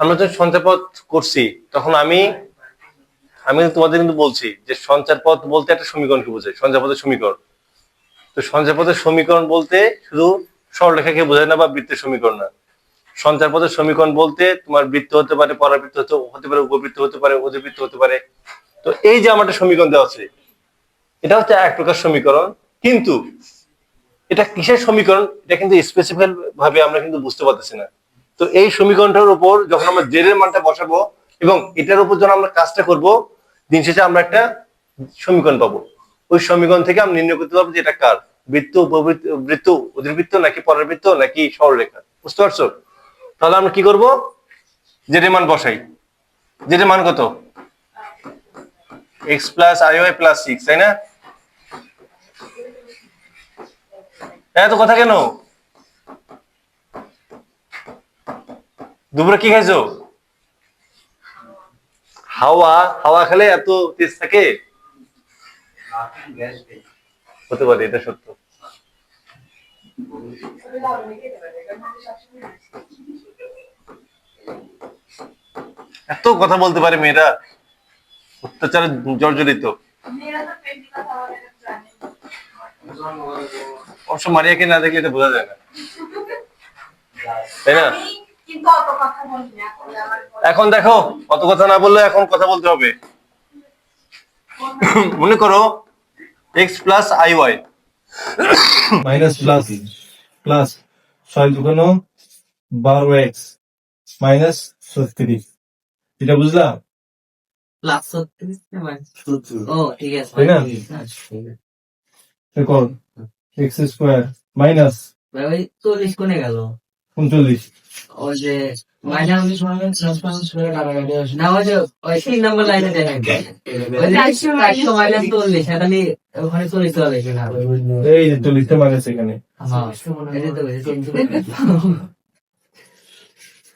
আমরা যখন সঞ্চয় পথ করছি তখন আমি আমি তোমাদের কিন্তু বলছি যে সঞ্চার পথ বলতে একটা সমীকরণকে বোঝায়, সঞ্চয় পথের সমীকরণ। তো সঞ্চয় পথের সমীকরণ বলতে শুধু সরলরেখাকে বোঝায় না বা বৃত্তের সমীকরণ না। সঞ্চার পথের সমীকরণ বলতে তোমার বৃত্ত হতে পারে, পরাবৃত্ত হতে পারে, উপবৃত্ত হতে পারে, অধিবৃত্ত হতে পারে। তো এই যে আমার একটা সমীকরণ দেওয়া আছে, এটা হচ্ছে এক প্রকার সমীকরণ। কিন্তু এটা কিসের সমীকরণ এটা কিন্তু স্পেসিফিক ভাবে আমরা কিন্তু বুঝতে পারতেছি না। তো এই সমীকরণটার উপর যখন আমরা জেড এর মানটা বসাবো এবং এটার উপর যখন আমরা কাজটা করব, দিন শেষে আমরা একটা সমীকরণ পাবো। ওই সমীকরণ থেকে আমরা নির্ণয় করতে পারবো যে এটা কার, বৃত্ত, উপবৃত্ত, বৃত্ত, অধিবৃত্ত নাকি পরাবৃত্ত নাকি সরলরেখা। বুঝতে পারছো? তাহলে আমরা কি করব, জেড এর মান বসাই। জেড এর মান কত? X plus i y plus 6, তাই না? এত কথা কেন? দুপুরে কি খাইছো? হাওয়া? হাওয়া খেলে এত তেজ থাকে? হতে পারে, এটা সত্য। এত কথা বলতে পারে মেয়েরা, অত্যাচারে জর্জরিত। অবশ্য মারিয়াকে না দেখলে এটা বোঝা যায় না, তাই না? এখন দেখো, অত কথা না বললে এখন কথা বলতে হবে। মনে করো x plus i y minus plus plus 6×12x minus 36, এটা বুঝলা? প্লাস 36 ও ঠিক আছে, তাই না? এখন এক্স স্কোয়ার মাইনাস ভাই 40 কোণে গেল 39, ওই যে মাইনাস প্লাস করে কাটাকাটি হচ্ছে না, ওই যে ওই 3 নম্বর লাইনে দেখেন ওই যে 400 মাইনাস 40 এটা নিয়ে ওখানে 40 চলে গেল। এই যে 40টা মাইনাস এখানে। হ্যাঁ এটা তো বলছি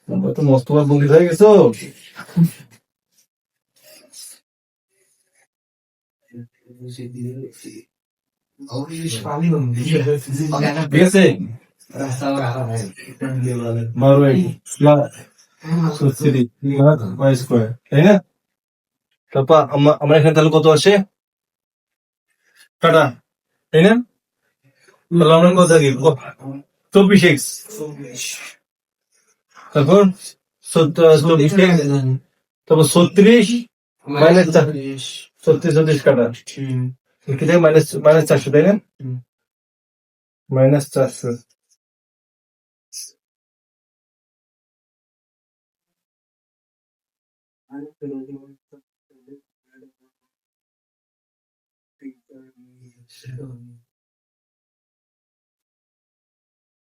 তোমরা তো মস্ত বার বন্দী হয়ে গেছো। ঠিক আছে, 12x প্লাস 36 y স্কোয়ার, তাই না? তারপর আমরা এখানে তাহলে কত আসে কাটা, তাই না? তাহলে আমরা কত থাকি 24x, তারপর 24x, তারপর 36 মাইনাস 36 কাটা কি থাকে, মাইনাস 400, তাই না? মাইনাস 400।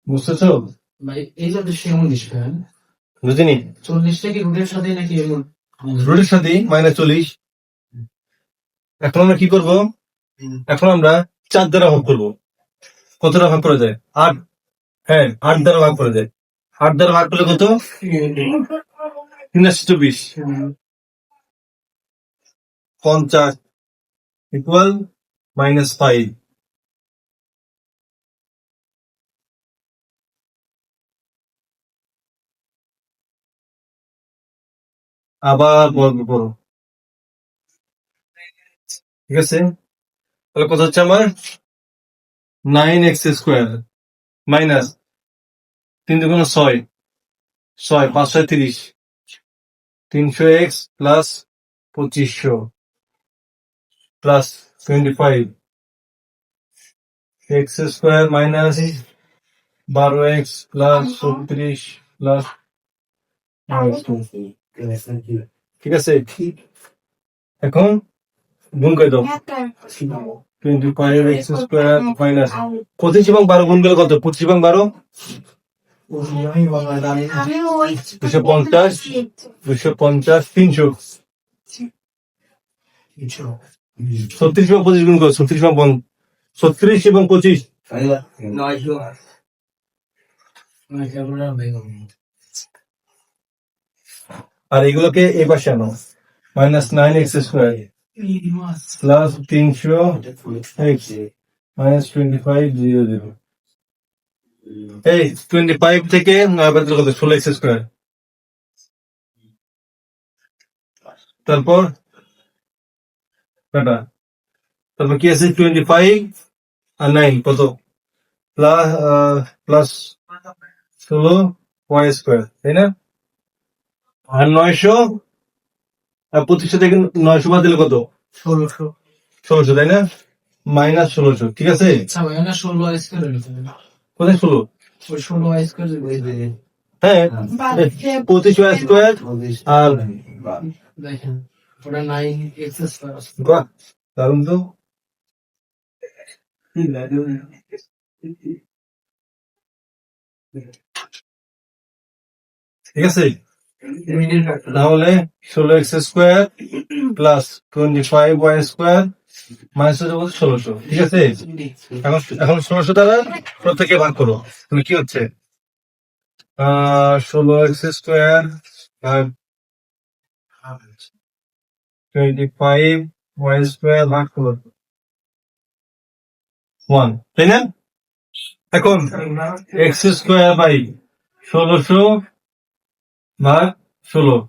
বুঝতেছো? ভাই এই যে এমন বিষয় বুঝিনি? 40টা কি রুটের সাথে নাকি এমন রুটের সাথে -40। এখন আমরা কি করব? এখন আমরা 4 দ্বারা ভাগ করব। কত দ্বারা ভাগ করা যায়? 8। হ্যাঁ, 8 দ্বারা ভাগ করা যায়। 8 দ্বারা ভাগ করলে কত? 320 50 ইকুয়াল -5। আবার বর্গ করো, ঠিক আছে? তাহলে কত হচ্ছে আমার? 9x square minus 3 2 6, 6 5 6 30, 300x plus 2500 plus 25 x square minus 12x plus 36 plus, ঠিক আছে? এখন গুণ করে দাও, 25x স্কোয়ার মাইনাস 25 এবং 12 গুণ করলে কত? 25 এবং 12 250, 250 300, 36 এবং 25 গুণ করো, 36 এবং 25 আর এগুলোকে এই পাশে আনো, -9x square plus 300x minus 25 0 0। এই 25 থেকে 9 বাদ দিলে কত? 16x স্কোয়ার তারপর কাটা, তারপর কি আছে 25 আর 9 কত প্লাস 16 ওয়াই স্কোয়ার, তাই না? আর 900 আর 25 থেকে 900 বাদ দিলে কত? 1600। 1600, তাই না? মাইনাস 1600, ঠিক আছে? আচ্ছা ভাই, না 16 স্কয়ার হইছে না? কোথায় 16? ওই 16 স্কয়ার হইছে। হ্যাঁ, 25 ওয়াই স্কোয়ার আর দেখেন ওটা 9x স্কয়ার। বাহ, দারুন তো। ঠিক আছে, তাহলে 16x square plus 25 y square minus 1600, ঠিক আছে? এখন 1600 দ্বারা প্রত্যেকে ভাগ করো, তাহলে কি হচ্ছে 16x স্কোয়ার ভাগ 25 ওয়াই স্কোয়ার ভাগ করো 1, তাই না? এখন x স্কোয়ার বাই 1600 ভাগ 16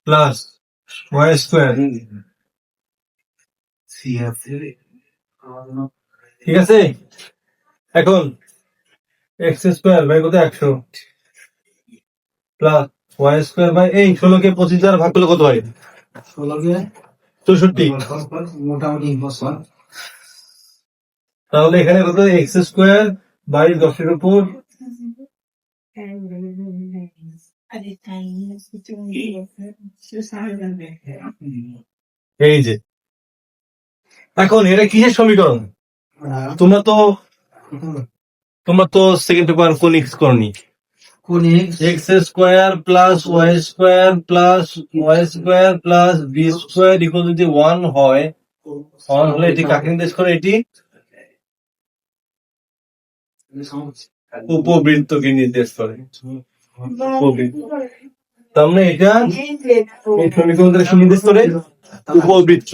প্লাস ওয়াই স্কোয়ার, ঠিক আছে? এখন এক্স স্কোয়ার বাই কত 100 প্লাস ওয়াই স্কোয়ার বাই এই 16 কে 25 দ্বারা ভাগ করলে কত হয়? 64। মোটামুটি বছর। তাহলে এখানে কত এক্স স্কোয়ার বাই 10 এর উপর এই যে। এখন এটা কিসের সমীকরণ? তোমরা তো সেকেন্ড পেপার কোনিক্স করনি। X square plus y square plus y square plus b square equal যদি 1 হয়, 1 হলে এটি কাকে নির্দেশ করে? এটি উপবৃত্তকে নির্দেশ করে। উপবৃত্ত, তার মানে এটা এই সমীকরণটাকে নির্দেশ করে উপবৃত্ত।